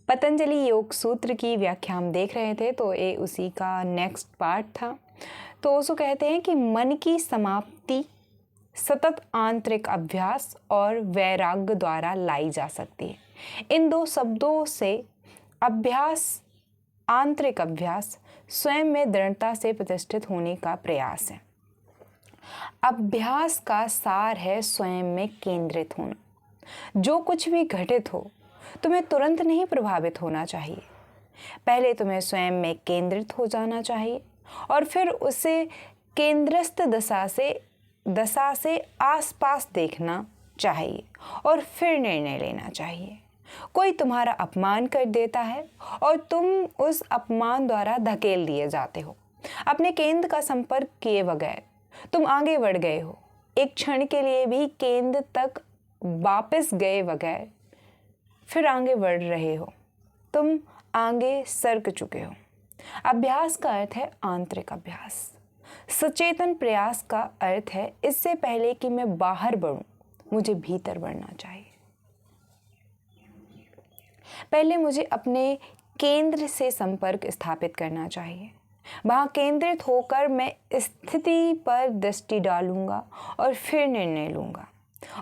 पतंजलि योग सूत्र की व्याख्या हम देख रहे थे, तो ये उसी का नेक्स्ट पार्ट था। तो उसको कहते हैं कि मन की समाप्ति सतत आंतरिक अभ्यास और वैराग्य द्वारा लाई जा सकती है। इन दो शब्दों से अभ्यास, आंतरिक अभ्यास स्वयं में दृढ़ता से प्रतिष्ठित होने का प्रयास है। अभ्यास का सार है स्वयं में केंद्रित होना। जो कुछ भी घटित हो तुम्हें तुरंत नहीं प्रभावित होना चाहिए। पहले तुम्हें स्वयं में केंद्रित हो जाना चाहिए और फिर उसे केंद्रस्थ दशा से आसपास देखना चाहिए और फिर निर्णय लेना चाहिए। कोई तुम्हारा अपमान कर देता है और तुम उस अपमान द्वारा धकेल दिए जाते हो। अपने केंद्र का संपर्क किए बगैर तुम आगे बढ़ गए हो। एक क्षण के लिए भी केंद्र तक वापस गए बगैर फिर आगे बढ़ रहे हो। तुम आगे सरक चुके हो। अभ्यास का अर्थ है आंतरिक अभ्यास। सचेतन प्रयास का अर्थ है इससे पहले कि मैं बाहर बढ़ूं, मुझे भीतर बढ़ना चाहिए। पहले मुझे अपने केंद्र से संपर्क स्थापित करना चाहिए। वहां केंद्रित होकर मैं स्थिति पर दृष्टि डालूंगा और फिर निर्णय लूंगा।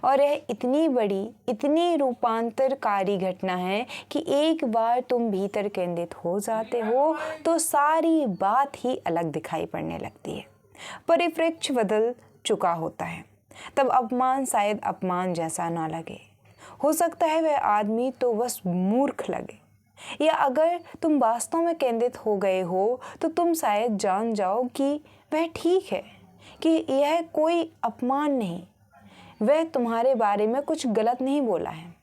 और यह इतनी बड़ी, इतनी रूपांतरकारी घटना है कि एक बार तुम भीतर केंद्रित हो जाते हो तो सारी बात ही अलग दिखाई पड़ने लगती है। परिप्रेक्ष्य बदल चुका होता है। तब अपमान शायद अपमान जैसा ना लगे। हो सकता है वह आदमी तो बस मूर्ख लगे, या अगर तुम वास्तव में केंद्रित हो गए हो तो तुम शायद जान जाओ कि वह ठीक है, कि यह कोई अपमान नहीं, वह तुम्हारे बारे में कुछ गलत नहीं बोला है।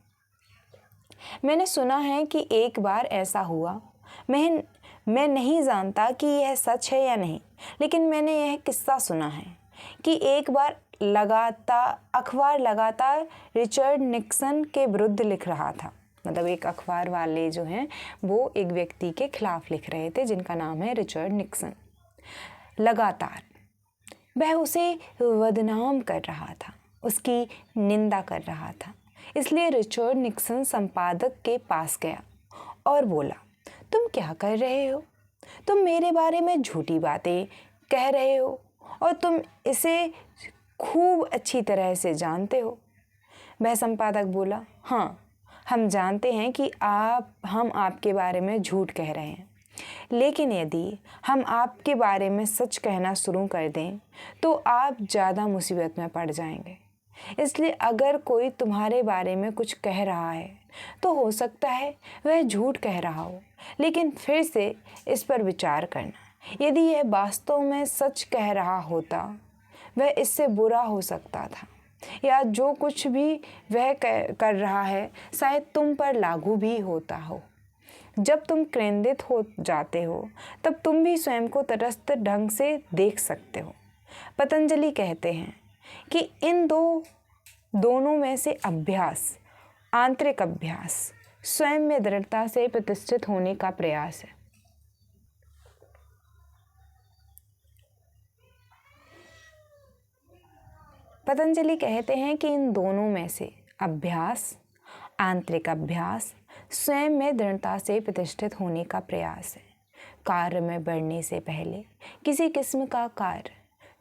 मैंने सुना है कि एक बार ऐसा हुआ। मैं नहीं जानता कि यह सच है या नहीं, लेकिन मैंने यह किस्सा सुना है कि एक बार अखबार लगातार रिचर्ड निक्सन के विरुद्ध लिख रहा था। मतलब एक अखबार वाले जो हैं वो एक व्यक्ति के खिलाफ लिख रहे थे जिनका नाम है रिचर्ड निक्सन। लगातार वह उसे बदनाम कर रहा था, उसकी निंदा कर रहा था। इसलिए रिचर्ड निक्सन संपादक के पास गया और बोला, तुम क्या कर रहे हो? तुम मेरे बारे में झूठी बातें कह रहे हो और तुम इसे खूब अच्छी तरह से जानते हो। वह संपादक बोला, हाँ, हम जानते हैं कि हम आपके बारे में झूठ कह रहे हैं, लेकिन यदि हम आपके बारे में सच कहना शुरू कर दें तो आप ज़्यादा मुसीबत में पड़ जाएंगे। इसलिए अगर कोई तुम्हारे बारे में कुछ कह रहा है तो हो सकता है वह झूठ कह रहा हो, लेकिन फिर से इस पर विचार करना। यदि यह वास्तव में सच कह रहा होता, वह इससे बुरा हो सकता था, या जो कुछ भी वह कर रहा है शायद तुम पर लागू भी होता हो। जब तुम केंद्रित हो जाते हो तब तुम भी स्वयं को तटस्थ ढंग से देख सकते हो। पतंजलि कहते हैं कि इन दोनों में से अभ्यास, आंतरिक अभ्यास स्वयं में दृढ़ता से प्रतिष्ठित होने का प्रयास है। पतंजलि कहते हैं कि इन दोनों में से अभ्यास, आंतरिक अभ्यास स्वयं में दृढ़ता से प्रतिष्ठित होने का प्रयास है। कार्य में बढ़ने से पहले किसी किस्म का कार्य,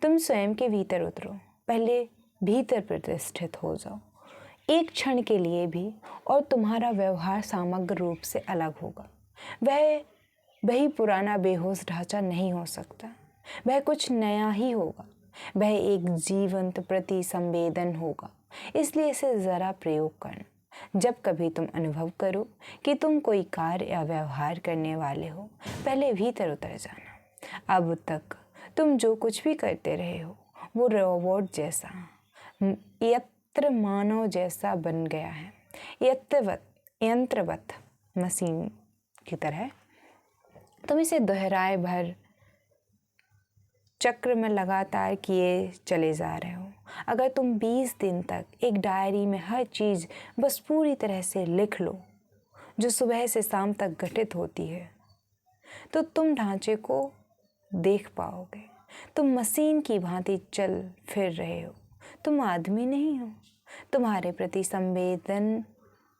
तुम स्वयं के भीतर उतरो। पहले भीतर प्रतिष्ठित हो जाओ एक क्षण के लिए भी, और तुम्हारा व्यवहार समग्र रूप से अलग होगा। वही पुराना बेहोश ढांचा नहीं हो सकता, वह कुछ नया ही होगा। वह एक जीवंत प्रति संवेदन होगा। इसलिए इसे ज़रा प्रयोग करना। जब कभी तुम अनुभव करो कि तुम कोई कार्य या व्यवहार करने वाले हो, पहले भीतर उतर जाना। अब तक तुम जो कुछ भी करते रहे हो वो रोबोट जैसा, यंत्र मानव जैसा बन गया है, यंत्रवत मशीन की तरह। तुम इसे दोहराए भर चक्र में लगातार किए चले जा रहे हो। अगर तुम 20 दिन तक एक डायरी में हर चीज़ बस पूरी तरह से लिख लो जो सुबह से शाम तक घटित होती है, तो तुम ढांचे को देख पाओगे। तुम मशीन की भांति चल फिर रहे हो, तुम आदमी नहीं हो। तुम्हारे प्रति संवेदन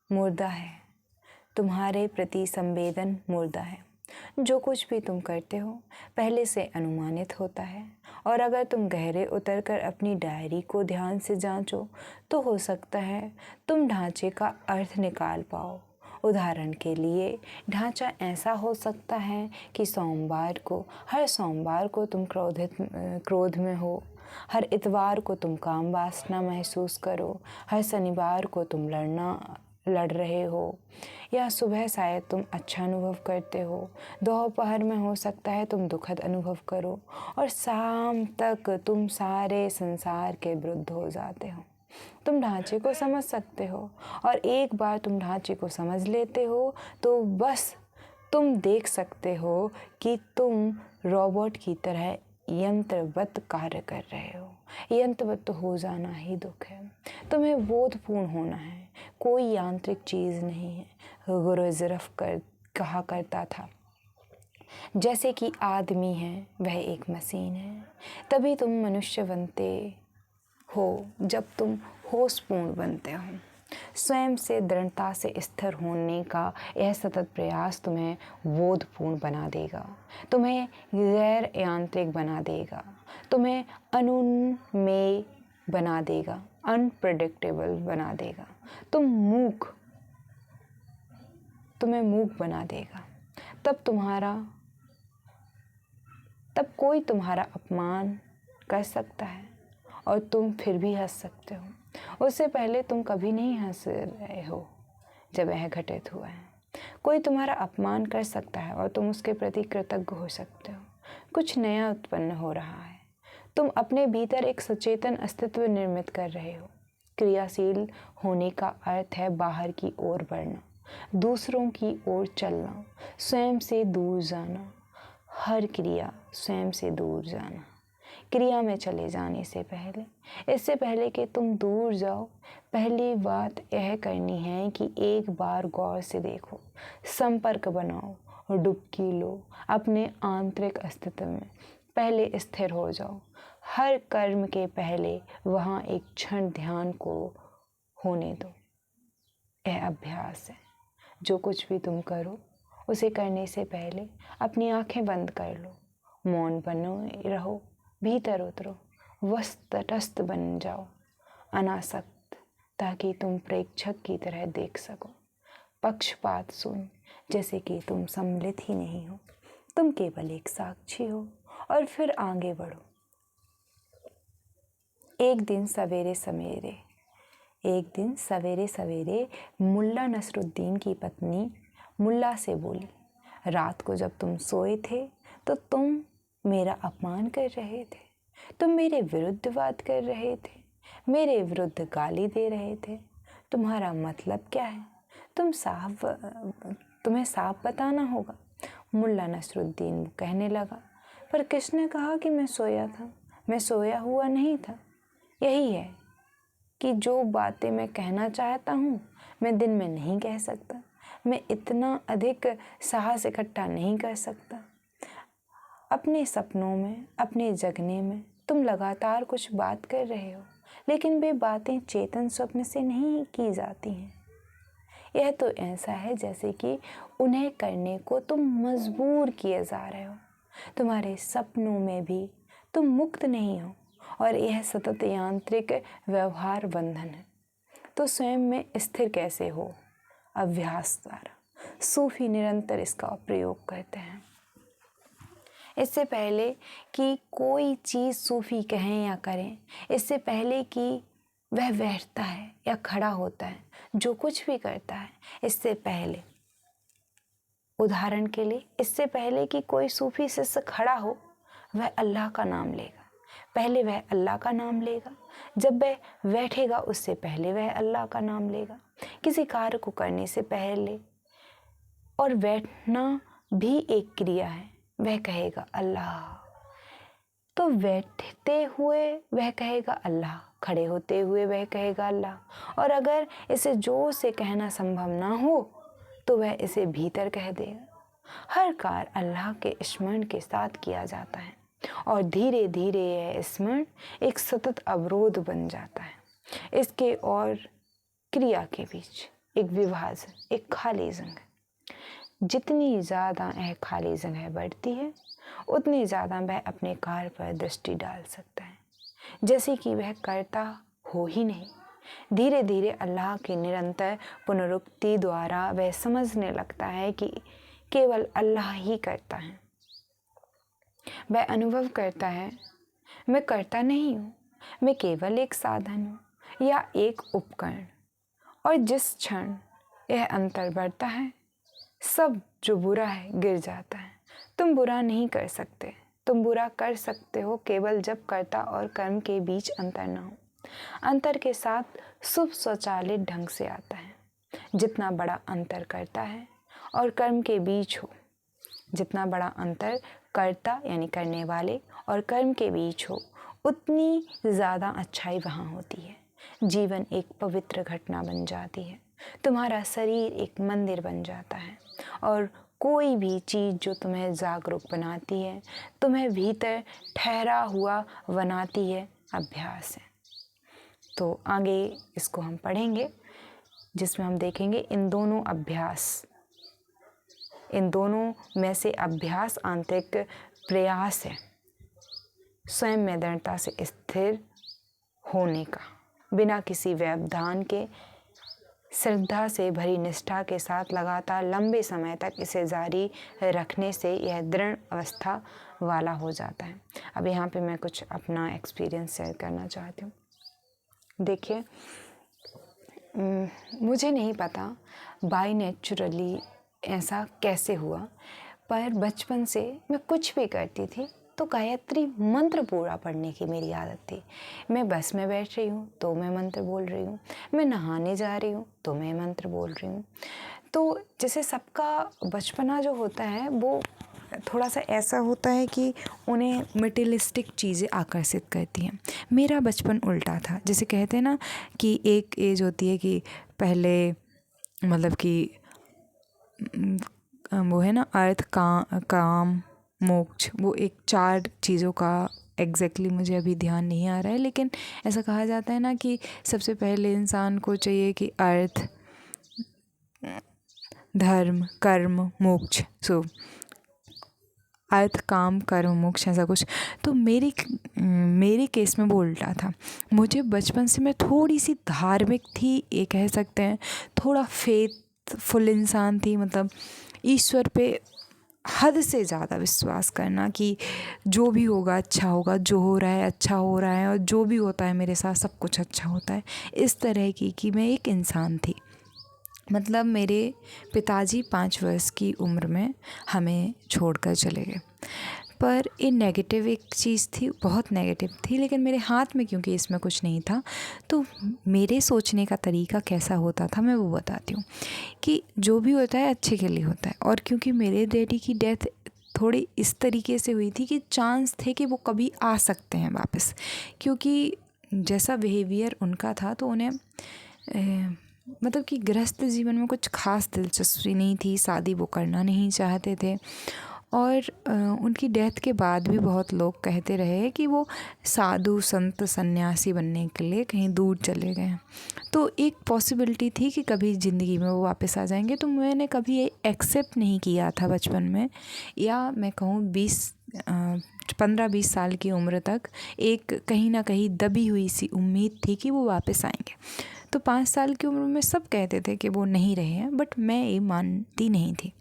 मुर्दा है। तुम्हारे प्रति संवेदन मुर्दा है। जो कुछ भी तुम करते हो पहले से अनुमानित होता है, और अगर तुम गहरे उतरकर अपनी डायरी को ध्यान से जांचो तो हो सकता है तुम ढांचे का अर्थ निकाल पाओ। उदाहरण के लिए, ढांचा ऐसा हो सकता है कि हर सोमवार को तुम क्रोध में हो, हर इतवार को तुम काम वासना महसूस करो, हर शनिवार को तुम लड़ रहे हो, या सुबह शायद तुम अच्छा अनुभव करते हो, दोपहर में हो सकता है तुम दुखद अनुभव करो, और शाम तक तुम सारे संसार के विरुद्ध हो जाते हो। तुम ढांचे को समझ सकते हो, और एक बार तुम ढांचे को समझ लेते हो तो बस तुम देख सकते हो कि तुम रोबोट की तरह यंत्रवत कार्य कर रहे हो। यंत्रवत हो जाना ही दुख है। तुम्हें बोधपूर्ण होना है, कोई यांत्रिक चीज़ नहीं है। गुरुजरफ कहा करता था, जैसे कि आदमी है वह एक मशीन है। तभी तुम मनुष्य बनते हो जब तुम होशपूर्ण बनते हो। स्वयं से दृढ़ता से स्थिर होने का यह सतत प्रयास तुम्हें बोधपूर्ण बना देगा, तुम्हें गैर यांत्रिक बना देगा, तुम्हें अनुन्मेय बना देगा, अनप्रेडिक्टेबल बना देगा, तुम्हें मूक बना देगा। तब कोई तुम्हारा अपमान कर सकता है और तुम फिर भी हंस सकते हो। उससे पहले तुम कभी नहीं हंस रहे हो जब यह घटित हुआ है। कोई तुम्हारा अपमान कर सकता है और तुम उसके प्रति कृतज्ञ हो सकते हो। कुछ नया उत्पन्न हो रहा है। तुम अपने भीतर एक सचेतन अस्तित्व निर्मित कर रहे हो। क्रियाशील होने का अर्थ है बाहर की ओर बढ़ना, दूसरों की ओर चलना, स्वयं से दूर जाना। हर क्रिया स्वयं से दूर जाना। क्रिया में चले जाने से पहले, इससे पहले कि तुम दूर जाओ, पहली बात यह करनी है कि एक बार गौर से देखो, संपर्क बनाओ और डुबकी लो अपने आंतरिक अस्तित्व में। पहले स्थिर हो जाओ। हर कर्म के पहले वहाँ एक क्षण ध्यान को होने दो। यह अभ्यास है। जो कुछ भी तुम करो उसे करने से पहले अपनी आंखें बंद कर लो, मौन बने रहो, भीतर उतरो, तटस्थ बन जाओ, अनासक्त, ताकि तुम प्रेक्षक की तरह देख सको। पक्षपात शून्य, जैसे कि तुम सम्मिलित ही नहीं हो, तुम केवल एक साक्षी हो। और फिर आगे बढ़ो। एक दिन सवेरे सवेरे मुल्ला नसरुद्दीन की पत्नी मुल्ला से बोली, रात को जब तुम सोए थे तो तुम मेरा अपमान कर रहे थे, तुम मेरे विरुद्ध बात कर रहे थे, मेरे विरुद्ध गाली दे रहे थे। तुम्हारा मतलब क्या है? तुम्हें साफ बताना होगा। मुल्ला नसरुद्दीन कहने लगा, पर किसने कहा कि मैं सोया था? मैं सोया हुआ नहीं था। यही है कि जो बातें मैं कहना चाहता हूँ मैं दिन में नहीं कह सकता। मैं इतना अधिक साहस इकट्ठा नहीं कर सकता। अपने सपनों में, अपने जगने में तुम लगातार कुछ बात कर रहे हो, लेकिन वे बातें चेतन स्वप्न से नहीं की जाती हैं। यह तो ऐसा है जैसे कि उन्हें करने को तुम मजबूर किए जा रहे हो। तुम्हारे सपनों में भी तुम मुक्त नहीं हो, और यह सतत यांत्रिक व्यवहार बंधन है। तो स्वयं में स्थिर कैसे हो? अभ्यास द्वारा। सूफी निरंतर इसका प्रयोग करते हैं। इससे पहले कि कोई चीज़ सूफी कहें या करें, इससे पहले कि वह बैठता है या खड़ा होता है, जो कुछ भी करता है, इससे पहले, उदाहरण के लिए, इससे पहले कि कोई सूफी शिष्य खड़ा हो, वह अल्लाह का नाम लेगा। पहले वह अल्लाह का नाम लेगा। जब वह बैठेगा उससे पहले वह अल्लाह का नाम लेगा। किसी कार्य को करने से पहले, और बैठना भी एक क्रिया है, वह कहेगा अल्लाह। तो बैठते हुए वह कहेगा अल्लाह, खड़े होते हुए वह कहेगा अल्लाह, और अगर इसे जोर से कहना संभव ना हो तो वह इसे भीतर कह देगा। हर कार्य अल्लाह के स्मरण के साथ किया जाता है, और धीरे धीरे यह स्मरण एक सतत अवरोध बन जाता है इसके और क्रिया के बीच। एक विभाजन, एक खाली जगह। जितनी ज़्यादा यह खाली जगह बढ़ती है उतनी ज़्यादा वह अपने कार्य पर दृष्टि डाल सकता है, जैसे कि वह करता हो ही नहीं। धीरे धीरे अल्लाह की निरंतर पुनरुक्ति द्वारा वह समझने लगता है कि केवल अल्लाह ही करता है। वह अनुभव करता है, मैं करता नहीं हूँ, मैं केवल एक साधन हूँ या एक उपकरण। और जिस क्षण यह अंतर बढ़ता है, सब जो बुरा है गिर जाता है। तुम बुरा नहीं कर सकते, तुम बुरा कर सकते हो केवल जब कर्ता और कर्म के बीच अंतर न हो। अंतर के साथ शुभ स्वचालित ढंग से आता है। जितना बड़ा अंतर करता है और कर्म के बीच हो, जितना बड़ा अंतर कर्ता यानी करने वाले और कर्म के बीच हो, उतनी ज़्यादा अच्छाई वहाँ होती है। जीवन एक पवित्र घटना बन जाती है। तुम्हारा शरीर एक मंदिर बन जाता है और कोई भी चीज़ जो तुम्हें जागरूक बनाती है, तुम्हें भीतर ठहरा हुआ बनाती है, अभ्यास है। तो आगे इसको हम पढ़ेंगे, जिसमें हम देखेंगे इन दोनों में से अभ्यास आंतरिक प्रयास है, स्वयं में दृढ़ता से स्थिर होने का, बिना किसी व्यवधान के, श्रद्धा से भरी निष्ठा के साथ लगातार लंबे समय तक इसे जारी रखने से यह दृढ़ अवस्था वाला हो जाता है। अब यहाँ पे मैं कुछ अपना एक्सपीरियंस शेयर करना चाहती हूँ। देखिए, मुझे नहीं पता बाय नेचुरली ऐसा कैसे हुआ, पर बचपन से मैं कुछ भी करती थी तो गायत्री मंत्र पूरा पढ़ने की मेरी आदत थी। मैं बस में बैठ रही हूँ तो मैं मंत्र बोल रही हूँ, मैं नहाने जा रही हूँ तो मैं मंत्र बोल रही हूँ। तो जैसे सबका बचपना जो होता है वो थोड़ा सा ऐसा होता है कि उन्हें मटेरियलिस्टिक चीज़ें आकर्षित करती हैं। मेरा बचपन उल्टा था। जैसे कहते हैं ना कि एक एज होती है कि पहले मतलब कि वो है ना अर्थ काम मोक्ष, वो एक 4 चीज़ों का एग्जैक्टली मुझे अभी ध्यान नहीं आ रहा है, लेकिन ऐसा कहा जाता है ना कि सबसे पहले इंसान को चाहिए कि अर्थ, धर्म, कर्म, मोक्ष। सो अर्थ, काम, कर्म, मोक्ष, ऐसा कुछ। तो मेरे केस में वो उल्टा था। मुझे बचपन से मैं थोड़ी सी धार्मिक थी, ये कह सकते हैं, थोड़ा फेथफुल इंसान थी। मतलब ईश्वर पे हद से ज़्यादा विश्वास करना कि जो भी होगा अच्छा होगा, जो हो रहा है अच्छा हो रहा है, और जो भी होता है मेरे साथ सब कुछ अच्छा होता है। इस तरह की कि मैं एक इंसान थी। मतलब मेरे पिताजी 5 वर्ष की उम्र में हमें छोड़कर चले गए। पर ये नेगेटिव एक चीज़ थी, बहुत नेगेटिव थी, लेकिन मेरे हाथ में क्योंकि इसमें कुछ नहीं था, तो मेरे सोचने का तरीका कैसा होता था मैं वो बताती हूँ कि जो भी होता है अच्छे के लिए होता है। और क्योंकि मेरे डैडी की डेथ थोड़ी इस तरीके से हुई थी कि चांस थे कि वो कभी आ सकते हैं वापस, क्योंकि जैसा बिहेवियर उनका था तो उन्हें मतलब कि गृहस्थ जीवन में कुछ खास दिलचस्पी नहीं थी, शादी वो करना नहीं चाहते थे। और उनकी डेथ के बाद भी बहुत लोग कहते रहे कि वो साधु संत सन्यासी बनने के लिए कहीं दूर चले गए। तो एक पॉसिबिलिटी थी कि कभी ज़िंदगी में वो वापस आ जाएंगे। तो मैंने कभी ये एक्सेप्ट नहीं किया था बचपन में, या मैं कहूँ 15-20 साल की उम्र तक एक कहीं ना कहीं दबी हुई सी उम्मीद थी कि वो वापस आएंगे। तो 5 साल की उम्र में सब कहते थे कि वो नहीं रहे हैं, बट मैं ये मानती नहीं थी।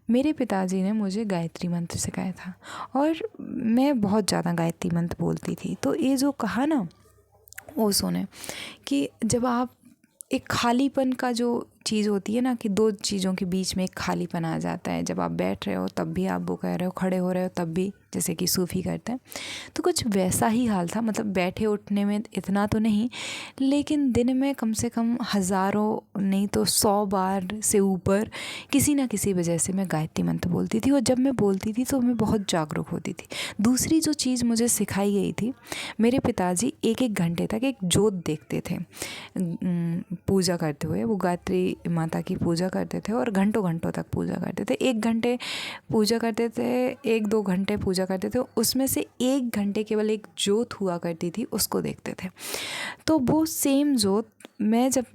मेरे पिताजी ने मुझे गायत्री मंत्र सिखाया था और मैं बहुत ज़्यादा गायत्री मंत्र बोलती थी। तो ये जो कहा ना, वो सुने कि जब आप एक खालीपन का जो चीज़ होती है ना कि 2 चीज़ों के बीच में एक खालीपन आ जाता है, जब आप बैठ रहे हो तब भी आप वो कह रहे हो, खड़े हो रहे हो तब भी, जैसे कि सूफ़ी करते हैं, तो कुछ वैसा ही हाल था। मतलब बैठे उठने में इतना तो नहीं, लेकिन दिन में कम से कम हज़ारों नहीं तो 100 बार से ऊपर किसी ना किसी वजह से मैं गायत्री मंत्र बोलती थी। और जब मैं बोलती थी तो मैं बहुत जागरूक होती थी। दूसरी जो चीज़ मुझे सिखाई गई थी, मेरे पिताजी 1-1 घंटे तक एक जोत देखते थे पूजा करते हुए। वो गायत्री माता की पूजा करते थे और घंटों घंटों तक पूजा करते थे। 1 घंटे पूजा करते थे, 1-2 घंटे पूजा करते थे, उसमें से 1 घंटे केवल एक जोत हुआ करती थी, उसको देखते थे। तो वो सेम जोत मैं जब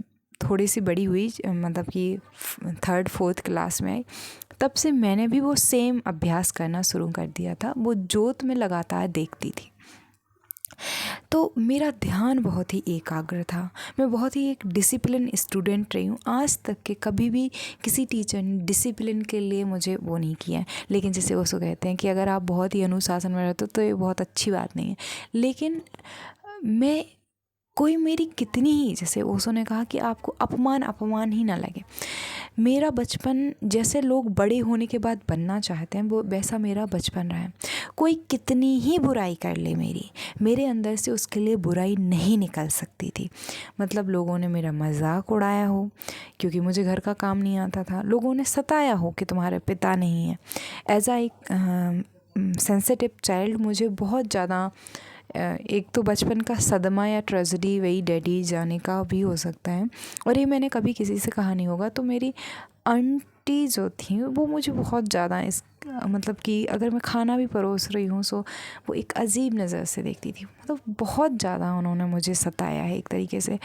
थोड़ी सी बड़ी हुई, मतलब कि 3rd 4th क्लास में आई, तब से मैंने भी वो सेम अभ्यास करना शुरू कर दिया था। वो जोत में लगातार देखती थी, तो मेरा ध्यान बहुत ही एकाग्र था। मैं बहुत ही एक डिसिप्लिन स्टूडेंट रही हूँ। आज तक के कभी भी किसी टीचर ने डिसिप्लिन के लिए मुझे वो नहीं किया है। लेकिन जैसे वो कहते हैं कि अगर आप बहुत ही अनुशासन में रहते हो तो ये बहुत अच्छी बात नहीं है। लेकिन मैं, कोई मेरी कितनी ही, जैसे ओशो ने कहा कि आपको अपमान ही ना लगे। मेरा बचपन जैसे लोग बड़े होने के बाद बनना चाहते हैं, वो वैसा मेरा बचपन रहा है। कोई कितनी ही बुराई कर ले मेरे अंदर से उसके लिए बुराई नहीं निकल सकती थी। मतलब लोगों ने मेरा मजाक उड़ाया हो क्योंकि मुझे घर का काम नहीं आता था, लोगों ने सताया हो कि तुम्हारे पिता नहीं है। एज आ एक सेंसिटिव चाइल्ड मुझे बहुत ज़्यादा, एक तो बचपन का सदमा या ट्रेजेडी वही डैडी जाने का भी हो सकता है, और ये मैंने कभी किसी से कहा नहीं होगा। तो मेरी आंटी जो थी वो मुझे बहुत ज़्यादा मतलब कि अगर मैं खाना भी परोस रही हूँ सो वो एक अजीब नज़र से देखती थी। मतलब बहुत ज़्यादा उन्होंने मुझे सताया है एक तरीके से।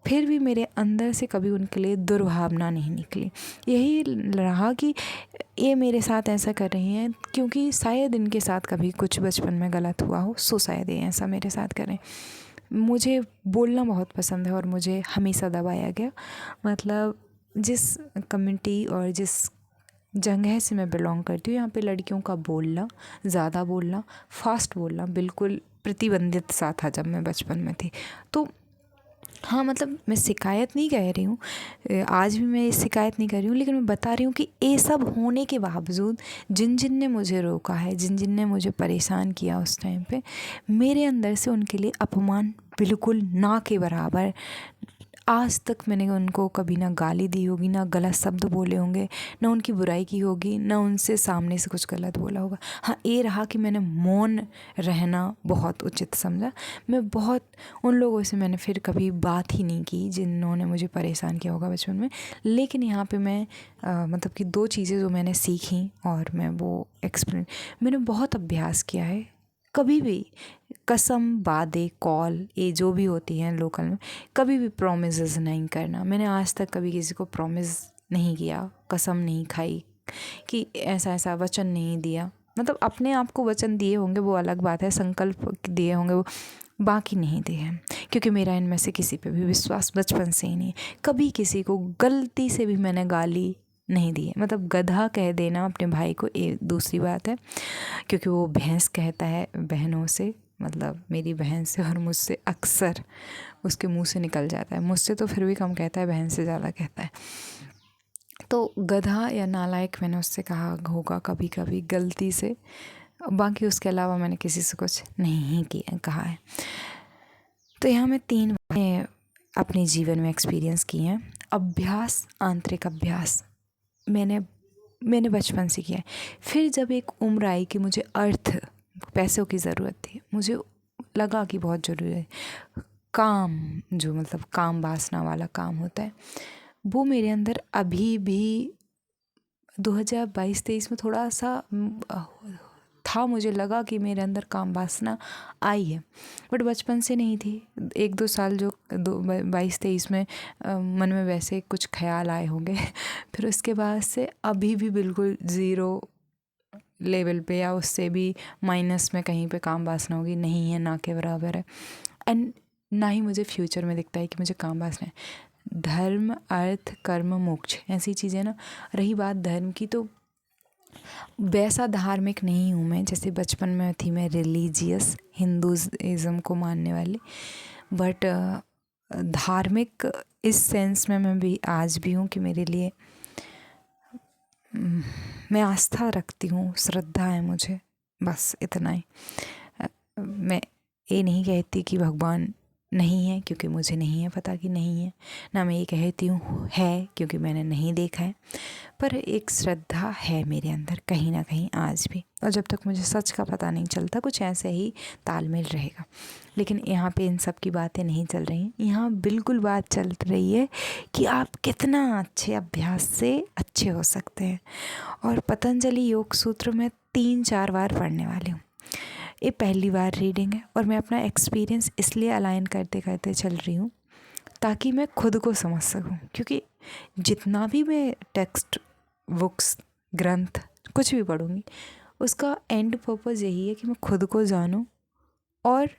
फिर भी मेरे अंदर से कभी उनके लिए दुर्भावना नहीं निकली। यही रहा कि ये मेरे साथ ऐसा कर रही हैं क्योंकि शायद इनके साथ कभी कुछ बचपन में गलत हुआ हो, सो शायद ये ऐसा मेरे साथ करें। मुझे बोलना बहुत पसंद है और मुझे हमेशा दबाया गया। मतलब जिस कम्युनिटी और जिस जगह से मैं बिलोंग करती हूँ, यहाँ पे लड़कियों का बोलना, ज़्यादा बोलना, फास्ट बोलना बिल्कुल प्रतिबंधित सा था जब मैं बचपन में थी। तो हाँ, मतलब मैं शिकायत नहीं कह रही हूँ, आज भी मैं ये शिकायत नहीं कर रही हूँ, लेकिन मैं बता रही हूँ कि ये सब होने के बावजूद जिन जिन ने मुझे रोका है, जिन जिन ने मुझे परेशान किया उस टाइम पे, मेरे अंदर से उनके लिए अपमान बिल्कुल ना के बराबर। आज तक मैंने उनको कभी ना गाली दी होगी, ना गलत शब्द बोले होंगे, ना उनकी बुराई की होगी, ना उनसे सामने से कुछ गलत बोला होगा। हाँ, ये रहा कि मैंने मौन रहना बहुत उचित समझा। मैं बहुत उन लोगों से मैंने फिर कभी बात ही नहीं की जिन्होंने मुझे परेशान किया होगा बचपन में। लेकिन यहाँ पे मैं मतलब कि 2 चीज़ें जो मैंने सीखी और मैं वो मैंने बहुत अभ्यास किया है। कभी भी कसम, वादे, कॉल, ये जो भी होती हैं लोकल में, कभी भी प्रॉमिसेस नहीं करना। मैंने आज तक कभी किसी को प्रॉमिस नहीं किया, कसम नहीं खाई कि ऐसा ऐसा वचन नहीं दिया। मतलब अपने आप को वचन दिए होंगे वो अलग बात है, संकल्प दिए होंगे वो, बाकी नहीं दिए हैं। क्योंकि मेरा इनमें से किसी पे भी विश्वास बचपन से ही नहीं है। कभी किसी को गलती से भी मैंने गाली नहीं दी है। मतलब गधा कह देना अपने भाई को, ये दूसरी बात है, क्योंकि वो भैंस कहता है बहनों से, मतलब मेरी बहन से और मुझसे अक्सर उसके मुंह से निकल जाता है। मुझसे तो फिर भी कम कहता है, बहन से ज़्यादा कहता है। तो गधा या नालायक मैंने उससे कहा होगा कभी कभी गलती से, बाकी उसके अलावा मैंने किसी से कुछ नहीं किया कहा है। तो यहाँ मैं 3 बातें अपने जीवन में एक्सपीरियंस की हैं। अभ्यास, आंतरिक अभ्यास मैंने बचपन से किया है। फिर जब एक उम्र आई कि मुझे पैसों की ज़रूरत थी, मुझे लगा कि बहुत ज़रूरी है काम, जो मतलब काम वासना वाला काम होता है, वो मेरे अंदर अभी भी 2022-23 में थोड़ा सा था। मुझे लगा कि मेरे अंदर काम वासना आई है, बट बचपन से नहीं थी। 1-2 साल जो 22-23 में मन में वैसे कुछ ख्याल आए होंगे फिर उसके बाद से अभी भी बिल्कुल 0 लेवल पे या उससे भी माइनस में कहीं पे काम वासना होगी नहीं है, ना के बराबर है। एंड ना ही मुझे फ्यूचर में दिखता है कि मुझे काम वासना है। धर्म, अर्थ, कर्म, मोक्ष, ऐसी चीज़ें ना। रही बात धर्म की, तो वैसा धार्मिक नहीं हूँ मैं जैसे बचपन में थी। मैं रिलीजियस, हिंदुज़म को मानने वाली, बट धार्मिक इस सेंस में मैं भी आज भी हूँ कि मेरे लिए मैं आस्था रखती हूँ, श्रद्धा है मुझे, बस इतना ही। मैं ये नहीं कहती कि भगवान नहीं है, क्योंकि मुझे नहीं है पता कि नहीं है, ना मैं ये कहती हूँ है क्योंकि मैंने नहीं देखा है, पर एक श्रद्धा है मेरे अंदर कहीं ना कहीं आज भी। और जब तक मुझे सच का पता नहीं चलता कुछ ऐसे ही तालमेल रहेगा। लेकिन यहाँ पे इन सब की बातें नहीं चल रही हैं। यहाँ बिल्कुल बात चल रही है कि आप कितना अच्छे अभ्यास से अच्छे हो सकते हैं। और पतंजलि योग सूत्र में 3-4 बार पढ़ने वाली हूँ। ये पहली बार रीडिंग है और मैं अपना एक्सपीरियंस इसलिए अलाइन करते करते चल रही हूँ ताकि मैं खुद को समझ सकूं। क्योंकि जितना भी मैं टेक्स्ट बुक्स ग्रंथ कुछ भी पढ़ूंगी, उसका एंड पर्पज़ यही है कि मैं खुद को जानूं और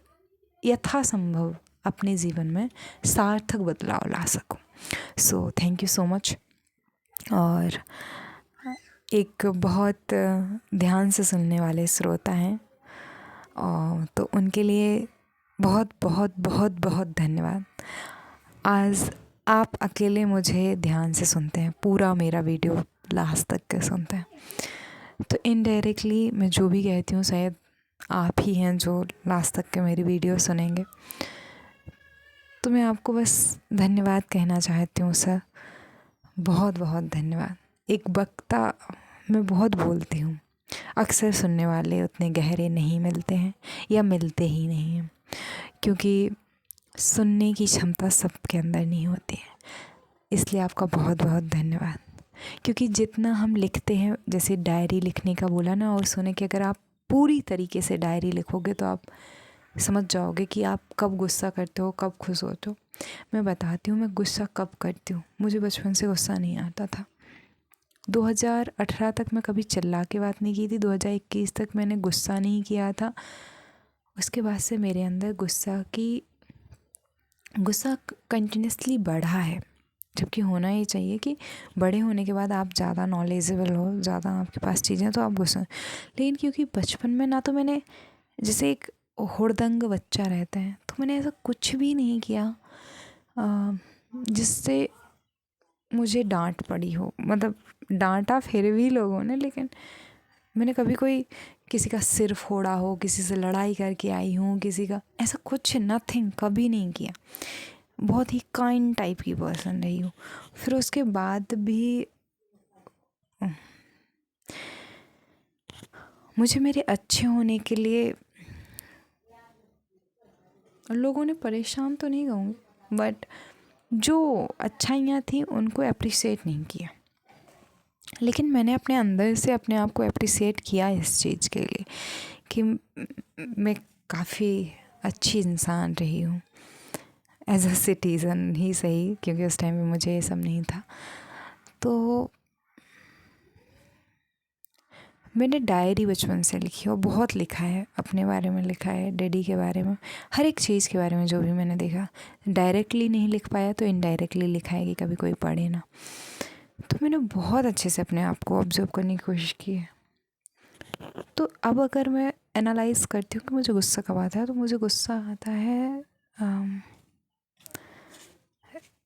यथासंभव अपने जीवन में सार्थक बदलाव ला सकूं। So thank you so much. और एक बहुत ध्यान से सुनने वाले श्रोता हैं, और तो उनके लिए बहुत बहुत बहुत बहुत धन्यवाद। आज आप अकेले मुझे ध्यान से सुनते हैं, पूरा मेरा वीडियो लास्ट तक के सुनते हैं। तो इनडायरेक्टली मैं जो भी कहती हूँ शायद आप ही हैं जो लास्ट तक के मेरी वीडियो सुनेंगे। तो मैं आपको बस धन्यवाद कहना चाहती हूँ सर, बहुत बहुत धन्यवाद। एक वक्ता मैं बहुत बोलती हूँ, अक्सर सुनने वाले उतने गहरे नहीं मिलते हैं या मिलते ही नहीं हैं, क्योंकि सुनने की क्षमता सबके अंदर नहीं होती है। इसलिए आपका बहुत बहुत धन्यवाद। क्योंकि जितना हम लिखते हैं, जैसे डायरी लिखने का बोला ना, और सुने कि अगर आप पूरी तरीके से डायरी लिखोगे तो आप समझ जाओगे कि आप कब गुस्सा करते हो, कब खुश होते हो। मैं बताती हूँ मैं गुस्सा कब करती हूँ। मुझे बचपन से गुस्सा नहीं आता था। 2018 तक मैं कभी चिल्ला के बात नहीं की थी, 2021 तक मैंने गुस्सा नहीं किया था। उसके बाद से मेरे अंदर गुस्सा कंटिन्यूसली बढ़ा है, जबकि होना ही चाहिए कि बड़े होने के बाद आप ज़्यादा नॉलेजेबल हो, ज़्यादा आपके पास चीज़ें, तो आप गुस्सा। लेकिन क्योंकि बचपन में ना तो मैंने, जैसे एक हुड़दंग बच्चा रहता है, तो मैंने ऐसा कुछ भी नहीं किया जिससे मुझे डांट पड़ी हो। मतलब डांटा फिर भी लोगों ने, लेकिन मैंने कभी कोई किसी का सिर फोड़ा हो, किसी से लड़ाई करके आई हूँ, किसी का ऐसा कुछ नथिंग कभी नहीं किया। बहुत ही काइंड टाइप की पर्सन रही हूँ। फिर उसके बाद भी मुझे मेरे अच्छे होने के लिए लोगों ने परेशान तो नहीं कहूँगी, बट जो अच्छाइयाँ थी उनको अप्रिशिएट नहीं किया। लेकिन मैंने अपने अंदर से अपने आप को अप्रिशिएट किया इस चीज़ के लिए कि मैं काफ़ी अच्छी इंसान रही हूँ, एज अ सिटीज़न ही सही, क्योंकि उस टाइम में मुझे ये सब नहीं था। तो मैंने डायरी बचपन से लिखी और बहुत लिखा है, अपने बारे में लिखा है, डैडी के बारे में, हर एक चीज़ के बारे में जो भी मैंने देखा। डायरेक्टली नहीं लिख पाया तो इनडायरेक्टली लिखा है कि कभी कोई पढ़े ना। तो मैंने बहुत अच्छे से अपने आप को ऑब्जर्व करने की कोशिश की है। तो अब अगर मैं एनालाइज़ करती हूँ कि मुझे गुस्सा कब आता है, तो मुझे गुस्सा आता है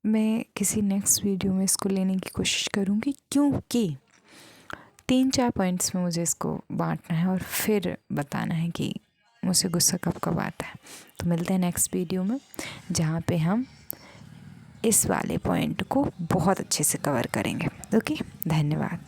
मैं किसी नेक्स्ट वीडियो में इसको लेने की कोशिश करूँगी, क्योंकि 3-4 पॉइंट्स में मुझे इसको बांटना है और फिर बताना है कि मुझे गुस्सा कब कब आता है। तो मिलते हैं नेक्स्ट वीडियो में, जहाँ पे हम इस वाले पॉइंट को बहुत अच्छे से कवर करेंगे। ओके, धन्यवाद।